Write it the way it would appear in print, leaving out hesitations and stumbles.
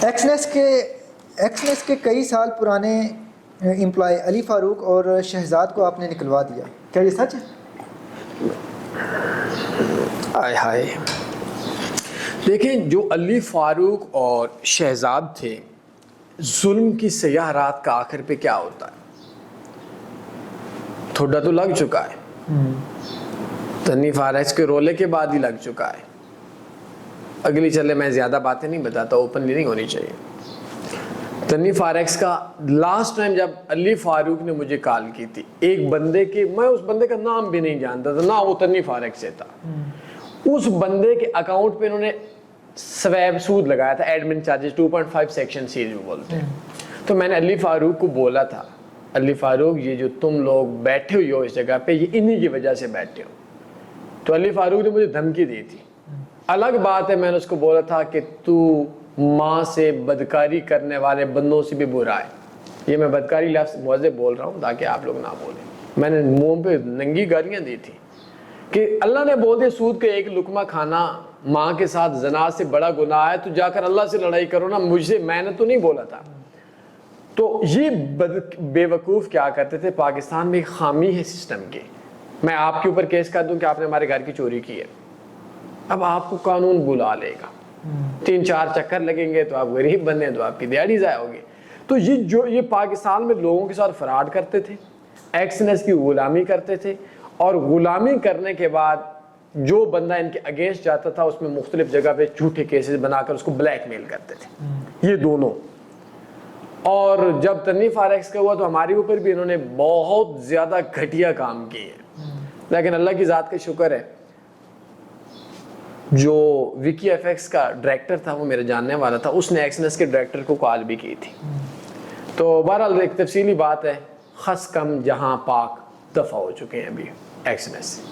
ایکسنس کے کئی سال پرانے امپلائی علی فاروق اور شہزاد کو آپ نے نکلوا دیا، کیا یہ سچ ہے؟ آئے ہائے، دیکھیں جو علی فاروق اور شہزاد تھے، ظلم کی سیاہ رات کا آخر پہ کیا ہوتا ہے؟ تھوڑا تو لگ چکا ہے، تنی فارس کے رولے کے بعد ہی لگ چکا ہے۔ اگلی چلے میں زیادہ باتیں نہیں بتاتا، اوپنلی نہیں ہونی چاہیے۔ تنی فارس کا لاسٹ ٹائم جب علی فاروق نے مجھے کال کی تھی، ایک بندے کے، میں اس بندے کا نام بھی نہیں جانتا تھا، نہ وہ تنی فارس سے تھا، اس بندے کے اکاؤنٹ پہ انہوں نے سویب سود لگایا تھا، ایڈمن چارجز 2.5 سیکشن سی جو بولتے ہیں۔ تو میں نے علی فاروق کو بولا تھا، علی فاروق یہ جو تم لوگ بیٹھے ہوئے ہو اس جگہ پہ، یہ انہی کی وجہ سے بیٹھے ہو۔ تو علی فاروق نے مجھے دھمکی دی تھی۔ الگ بات ہے، میں نے اس کو بولا تھا کہ تو ماں سے بدکاری کرنے والے بندوں سے بھی برا ہے۔ یہ میں بدکاری لفظ موضوع بول رہا ہوں تاکہ آپ لوگ نہ بولیں۔ میں نے منہ پہ ننگی گالیاں دی تھی کہ اللہ نے بول دیا سود کا ایک لقمہ کھانا ماں کے ساتھ زنا سے بڑا گناہ ہے، تو جا کر اللہ سے لڑائی کرو نا، مجھ سے، میں نے تو نہیں بولا تھا۔ تو یہ بے وقوف کیا کرتے تھے، پاکستان میں ایک خامی ہے سسٹم کی، میں آپ کے اوپر کیس کر دوں کہ آپ نے ہمارے گھر کی چوری کی ہے، اب آپ کو قانون بلا لے گا، 3-4 چکر لگیں گے تو آپ غریب بنے تو آپ کی دیہڑی ضائع ہوگی۔ تو یہ پاکستان میں لوگوں کے ساتھ فراڈ کرتے تھے، ایکسنس کی غلامی کرتے تھے، اور غلامی کرنے کے بعد جو بندہ ان کے اگینسٹ جاتا تھا اس میں مختلف جگہ پہ جھوٹے کیسز بنا کر اس کو بلیک میل کرتے تھے، یہ دونوں۔ اور جب تنی فارس کا ہوا تو ہمارے اوپر بھی انہوں نے بہت زیادہ گھٹیا کام کیے ہیں، لیکن اللہ کی ذات کا شکر ہے، جو وکی ایف ایکس کا ڈائریکٹر تھا وہ میرے جاننے والا تھا، اس نے ایکسنس کے ڈائریکٹر کو کال بھی کی تھی۔ تو بہرحال ایک تفصیلی بات ہے، خس کم جہاں پاک دفع ہو چکے ہیں ابھی ایکسنس سے۔